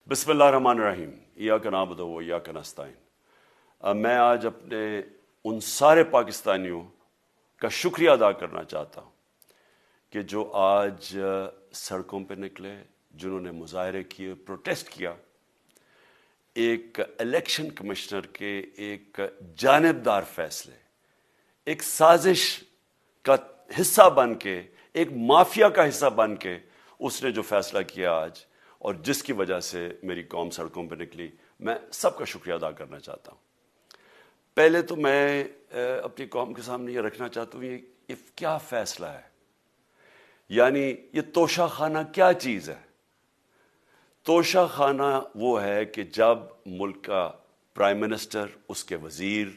بسم اللہ الرحمن الرحیم ایاک نعبد و ایاک نستعین۔ میں آج اپنے ان سارے پاکستانیوں کا شکریہ ادا کرنا چاہتا ہوں کہ جو آج سڑکوں پہ نکلے، جنہوں نے مظاہرے کیے، پروٹیسٹ کیا، ایک الیکشن کمشنر کے ایک جانبدار فیصلے، ایک سازش کا حصہ بن کے، ایک مافیا کا حصہ بن کے اس نے جو فیصلہ کیا آج، اور جس کی وجہ سے میری قوم سڑکوں پہ نکلی، میں سب کا شکریہ ادا کرنا چاہتا ہوں۔ پہلے تو میں اپنی قوم کے سامنے یہ رکھنا چاہتا ہوں یہ کیا فیصلہ ہے، یعنی یہ توشہ خانہ کیا چیز ہے۔ توشہ خانہ وہ ہے کہ جب ملک کا پرائم منسٹر، اس کے وزیر،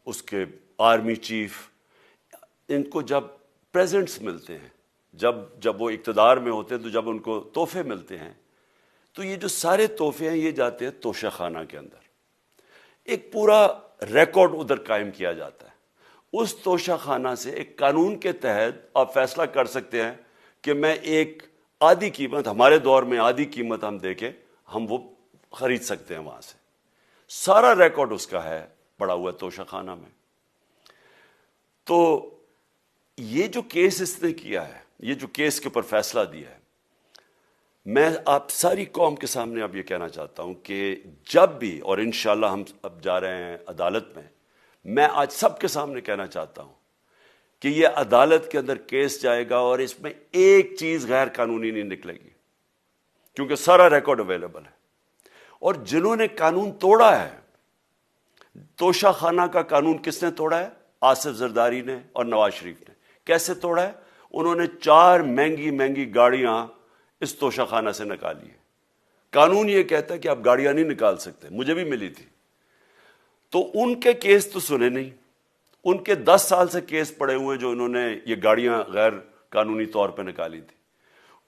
اس کے آرمی چیف، ان کو جب پریزنٹس ملتے ہیں، جب وہ اقتدار میں ہوتے ہیں، تو جب ان کو تحفے ملتے ہیں، تو یہ جو سارے تحفے ہیں یہ جاتے ہیں توشہ خانہ کے اندر۔ ایک پورا ریکارڈ ادھر قائم کیا جاتا ہے۔ اس توشہ خانہ سے ایک قانون کے تحت آپ فیصلہ کر سکتے ہیں کہ میں ایک آدھی قیمت، ہمارے دور میں آدھی قیمت ہم دے کے ہم وہ خرید سکتے ہیں وہاں سے۔ سارا ریکارڈ اس کا ہے پڑا ہوا توشہ خانہ میں۔ تو یہ جو کیس اس نے کیا ہے، یہ جو کیس کے اوپر فیصلہ دیا ہے، میں آپ ساری قوم کے سامنے اب یہ کہنا چاہتا ہوں کہ جب بھی، اور انشاءاللہ ہم اب جا رہے ہیں عدالت میں آج سب کے سامنے کہنا چاہتا ہوں کہ یہ عدالت کے اندر کیس جائے گا اور اس میں ایک چیز غیر قانونی نہیں نکلے گی، کیونکہ سارا ریکارڈ اویلیبل ہے۔ اور جنہوں نے قانون توڑا ہے، توشہ خانہ کا قانون کس نے توڑا ہے؟ آصف زرداری نے اور نواز شریف نے۔ کیسے توڑا ہے؟ انہوں نے 4 مہنگی گاڑیاں اس توشہ خانہ سے نکالی ہے۔ قانون یہ کہتا ہے کہ آپ گاڑیاں نہیں نکال سکتے، مجھے بھی ملی تھی۔ تو ان کے کیس تو سنے نہیں، ان کے 10 سال سے کیس پڑے ہوئے جو انہوں نے یہ گاڑیاں غیر قانونی طور پہ نکالی تھی۔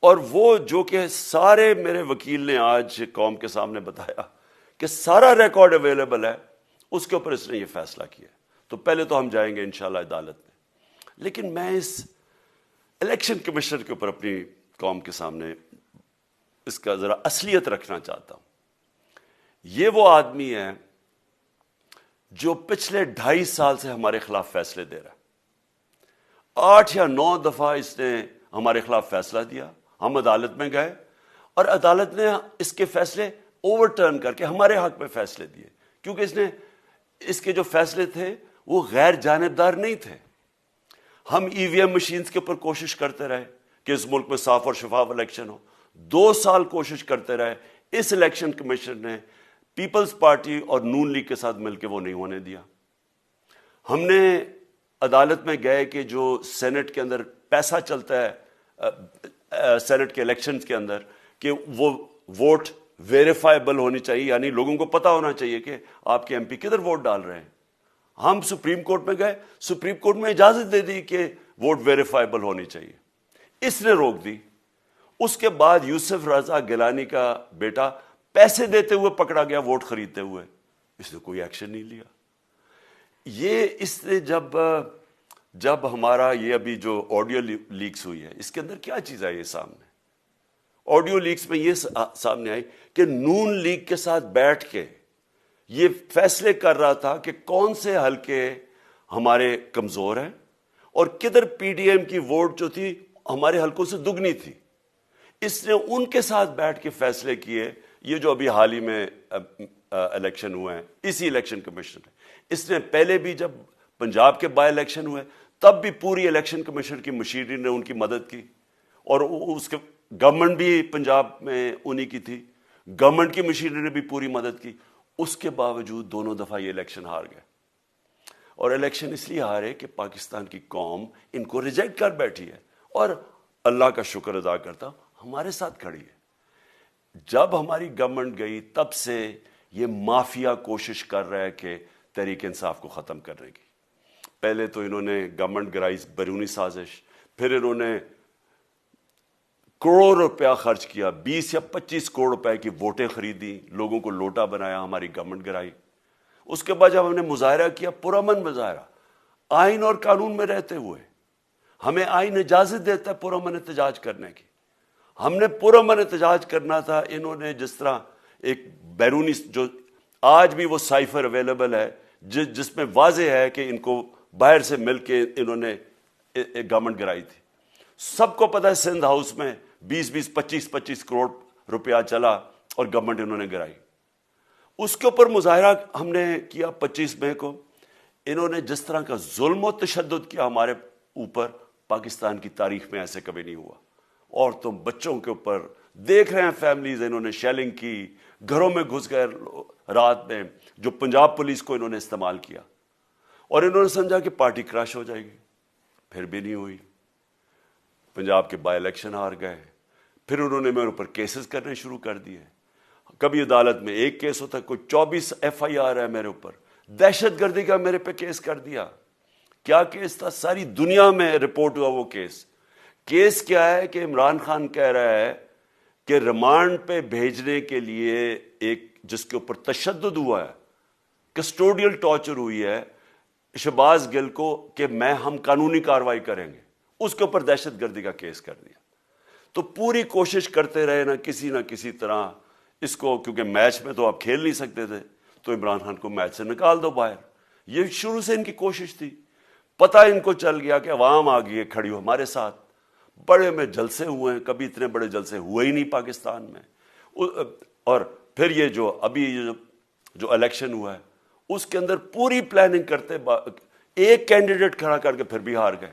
اور وہ جو کہ سارے میرے وکیل نے آج قوم کے سامنے بتایا کہ سارا ریکارڈ اویلیبل ہے، اس کے اوپر اس نے یہ فیصلہ کیا۔ تو پہلے تو ہم جائیں گے انشاءاللہ عدالت میں، لیکن میں اس الیکشن کمشنر کے اوپر اپنی قوم کے سامنے اس کا ذرا اصلیت رکھنا چاہتا ہوں۔ یہ وہ آدمی ہے جو پچھلے 2.5 سال سے ہمارے خلاف فیصلے دے رہا ہے۔ 8 یا 9 دفعہ اس نے ہمارے خلاف فیصلہ دیا، ہم عدالت میں گئے اور عدالت نے اس کے فیصلے اوور ٹرن کر کے ہمارے حق میں فیصلے دیے، کیونکہ اس کے جو فیصلے تھے وہ غیر جانبدار نہیں تھے۔ ہم ای وی ایم مشینز کے اوپر کوشش کرتے رہے کہ اس ملک میں صاف اور شفاف الیکشن ہو، 2 سال کوشش کرتے رہے۔ اس الیکشن کمیشن نے پیپلز پارٹی اور نون لیگ کے ساتھ مل کے وہ نہیں ہونے دیا۔ ہم نے عدالت میں گئے کہ جو سینٹ کے اندر پیسہ چلتا ہے، سینٹ کے الیکشنز کے اندر، کہ وہ ووٹ ویریفائبل ہونی چاہیے، یعنی لوگوں کو پتہ ہونا چاہیے کہ آپ کے ایم پی کدھر ووٹ ڈال رہے ہیں۔ ہم سپریم کورٹ میں گئے، سپریم کورٹ میں اجازت دے دی کہ ووٹ ویریفائبل ہونی چاہیے، اس نے روک دی۔ اس کے بعد یوسف رضا گیلانی کا بیٹا پیسے دیتے ہوئے پکڑا گیا ووٹ خریدتے ہوئے، اس نے کوئی ایکشن نہیں لیا۔ یہ اس نے جب ہمارا یہ ابھی جو آڈیو لیکس ہوئی ہے، اس کے اندر کیا چیز آئی ہے سامنے؟ آڈیو لیکس میں یہ سامنے آئی کہ نون لیگ کے ساتھ بیٹھ کے یہ فیصلے کر رہا تھا کہ کون سے حلقے ہمارے کمزور ہیں اور کدھر پی ڈی ایم کی ووٹ جو تھی ہمارے حلقوں سے دگنی تھی۔ اس نے ان کے ساتھ بیٹھ کے فیصلے کیے۔ یہ جو ابھی حال ہی میں الیکشن ہوئے ہیں، اسی الیکشن کمیشن نے، اس نے پہلے بھی جب پنجاب کے بائی الیکشن ہوئے تب بھی پوری الیکشن کمیشن کی مشیری نے ان کی مدد کی، اور اس کے گورنمنٹ بھی پنجاب میں انہی کی تھی، گورنمنٹ کی مشیری نے بھی پوری مدد کی۔ اس کے باوجود دونوں دفعہ یہ الیکشن ہار گئے، اور الیکشن اس لیے ہارے کہ پاکستان کی قوم ان کو ریجیکٹ کر بیٹھی ہے، اور اللہ کا شکر ادا کرتا ہوں ہمارے ساتھ کھڑی ہے۔ جب ہماری گورنمنٹ گئی تب سے یہ مافیا کوشش کر رہا ہے کہ تحریک انصاف کو ختم کرنے کی۔ پہلے تو انہوں نے گورنمنٹ گرائی بیرونی سازش، پھر انہوں نے کروڑ روپیہ خرچ کیا، 20 یا 25 کروڑ روپے کی ووٹیں خریدی، لوگوں کو لوٹا بنایا، ہماری گورنمنٹ گرائی۔ اس کے بعد جب ہم نے مظاہرہ کیا، پرامن مظاہرہ، آئین اور قانون میں رہتے ہوئے، ہمیں آئین اجازت دیتا ہے پرامن احتجاج کرنے کی، ہم نے پرامن احتجاج کرنا تھا۔ انہوں نے جس طرح ایک بیرونی جو آج بھی وہ سائفر اویلیبل ہے جس میں واضح ہے کہ ان کو باہر سے مل کے انہوں نے ایک گورنمنٹ گرائی تھی. سب کو پتہ ہے سندھ ہاؤس میں 20 25 کروڑ روپیہ چلا اور گورنمنٹ انہوں نے گرائی. اس کے اوپر مظاہرہ ہم نے کیا 25 مئی کو. انہوں نے جس طرح کا ظلم و تشدد کیا ہمارے اوپر پاکستان کی تاریخ میں ایسے کبھی نہیں ہوا. عورتوں بچوں کے اوپر دیکھ رہے ہیں فیملیز, انہوں نے شیلنگ کی, گھروں میں گھس گئے رات میں, جو پنجاب پولیس کو انہوں نے استعمال کیا اور انہوں نے سمجھا کہ پارٹی کراش ہو جائے گی. پھر بھی نہیں ہوئی. پنجاب کے بائی الیکشن ہار گئے. پھر انہوں نے میرے اوپر کیسز کرنے شروع کر دیے. کبھی عدالت میں ایک کیس ہوتا ہے, کوئی 24 FIR ہے میرے اوپر. دہشت گردی کا میرے پہ کیس کر دیا. کیا کیس تھا؟ ساری دنیا میں رپورٹ ہوا وہ کیس. کیس کیا ہے کہ عمران خان کہہ رہا ہے کہ ریمانڈ پہ بھیجنے کے لیے ایک جس کے اوپر تشدد ہوا ہے, کسٹوڈیل ٹارچر ہوئی ہے شہباز گل کو, کہ ہم قانونی کارروائی کریں گے, اس کے اوپر دہشت گردی کا کیس کر دیا. تو پوری کوشش کرتے رہے نہ کسی طرح اس کو, کیونکہ میچ میں تو آپ کھیل نہیں سکتے تھے, تو عمران خان کو میچ سے نکال دو باہر. یہ شروع سے ان کی کوشش تھی. پتہ ان کو چل گیا کہ عوام آ گئی ہے کھڑی ہو ہمارے ساتھ. بڑے میں جلسے ہوئے ہیں, کبھی اتنے بڑے جلسے ہوئے ہی نہیں پاکستان میں. اور پھر یہ جو ابھی جو الیکشن ہوا ہے اس کے اندر پوری پلاننگ کرتے ایک کینڈیڈیٹ کھڑا کر کے پھر بھی ہار گئے.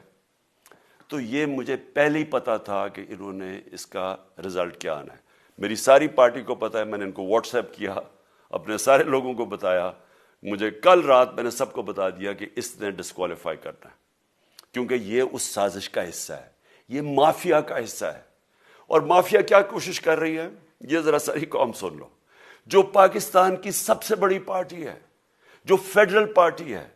تو یہ مجھے پہلے ہی پتا تھا کہ انہوں نے اس کا رزلٹ کیا آنا ہے. میری ساری پارٹی کو پتا ہے, میں نے ان کو واٹس ایپ کیا, اپنے سارے لوگوں کو بتایا. مجھے کل رات میں نے سب کو بتا دیا کہ اس نے ڈسکوالیفائی کرنا ہے, کیونکہ یہ اس سازش کا حصہ ہے, یہ مافیا کا حصہ ہے. اور مافیا کیا کوشش کر رہی ہے, یہ ذرا ساری قوم سن لو. جو پاکستان کی سب سے بڑی پارٹی ہے, جو فیڈرل پارٹی ہے,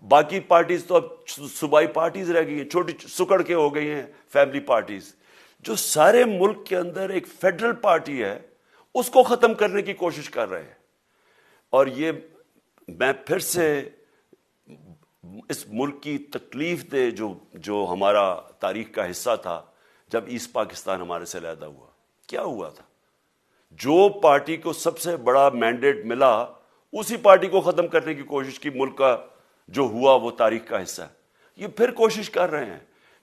باقی پارٹیز تو اب صوبائی پارٹیز رہ گئی ہیں, چھوٹی سکڑ کے ہو گئی ہیں فیملی پارٹیز. جو سارے ملک کے اندر ایک فیڈرل پارٹی ہے, اس کو ختم کرنے کی کوشش کر رہے ہیں. اور یہ میں پھر سے اس ملک کی تکلیف دے جو ہمارا تاریخ کا حصہ تھا, جب ایسٹ پاکستان ہمارے سے علیحدہ ہوا, کیا ہوا تھا؟ جو پارٹی کو سب سے بڑا مینڈیٹ ملا اسی پارٹی کو ختم کرنے کی کوشش کی. ملک کا جو ہوا وہ تاریخ کا حصہ ہے. یہ پھر کوشش کر رہے ہیں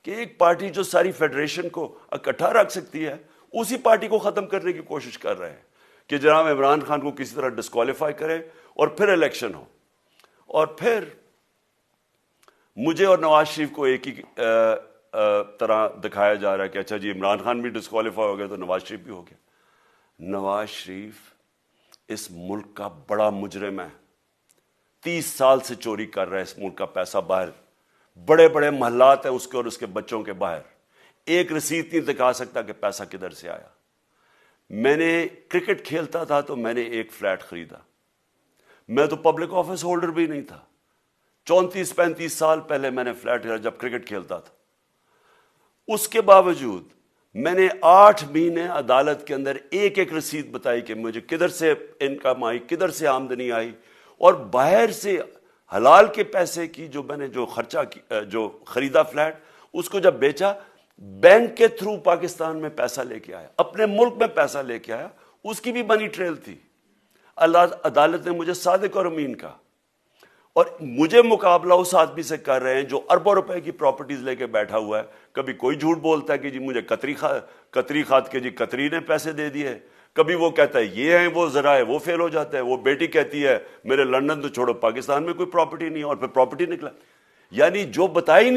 کہ ایک پارٹی جو ساری فیڈریشن کو اکٹھا رکھ سکتی ہے, اسی پارٹی کو ختم کرنے کی کوشش کر رہے ہیں کہ جناب عمران خان کو کسی طرح ڈسکوالیفائی کرے اور پھر الیکشن ہو. اور پھر مجھے اور نواز شریف کو ایک ہی طرح دکھایا جا رہا ہے کہ اچھا جی عمران خان بھی ڈسکوالیفائی ہو گیا تو نواز شریف بھی ہو گیا. نواز شریف اس ملک کا بڑا مجرم ہے. 30 سال سے چوری کر رہا ہے اس ملک کا پیسہ باہر. بڑے بڑے محلات ہیں اس کے اور اس کے بچوں کے باہر. ایک رسید نہیں دکھا سکتا کہ پیسہ کدھر سے آیا. میں نے کرکٹ کھیلتا تھا تو میں نے ایک فلیٹ خریدا. میں تو پبلک آفس ہولڈر بھی نہیں تھا. 34-35 سال پہلے میں نے فلیٹ خریدا جب کرکٹ کھیلتا تھا. اس کے باوجود میں نے 8 مہینے عدالت کے اندر ایک ایک رسید بتائی کہ مجھے کدھر سے انکم آئی, کدھر سے آمدنی آئی, اور باہر سے حلال کے پیسے کی جو میں نے جو خرچہ جو خریدا فلیٹ, اس کو جب بیچا بینک کے تھرو پاکستان میں پیسہ لے کے آیا, اپنے ملک میں پیسہ لے کے آیا. اس کی بھی منی ٹریل تھی. عدالت نے مجھے صادق اور امین کہا, اور مجھے مقابلہ اس آدمی سے کر رہے ہیں جو اربوں روپے کی پراپرٹیز لے کے بیٹھا ہوا ہے. کبھی کوئی جھوٹ بولتا ہے کہ جی مجھے قطری خات کے جی قطری نے پیسے دے دیے, کبھی وہ کہتا ہے یہ ہیں وہ ذرائع, وہ فیل ہو جاتا ہے. وہ بیٹی کہتی ہے میرے لندن تو چھوڑو پاکستان میں کوئی پراپرٹی نہیں, اور پھر پراپرٹی نکلا. یعنی جو بتا ہی نہیں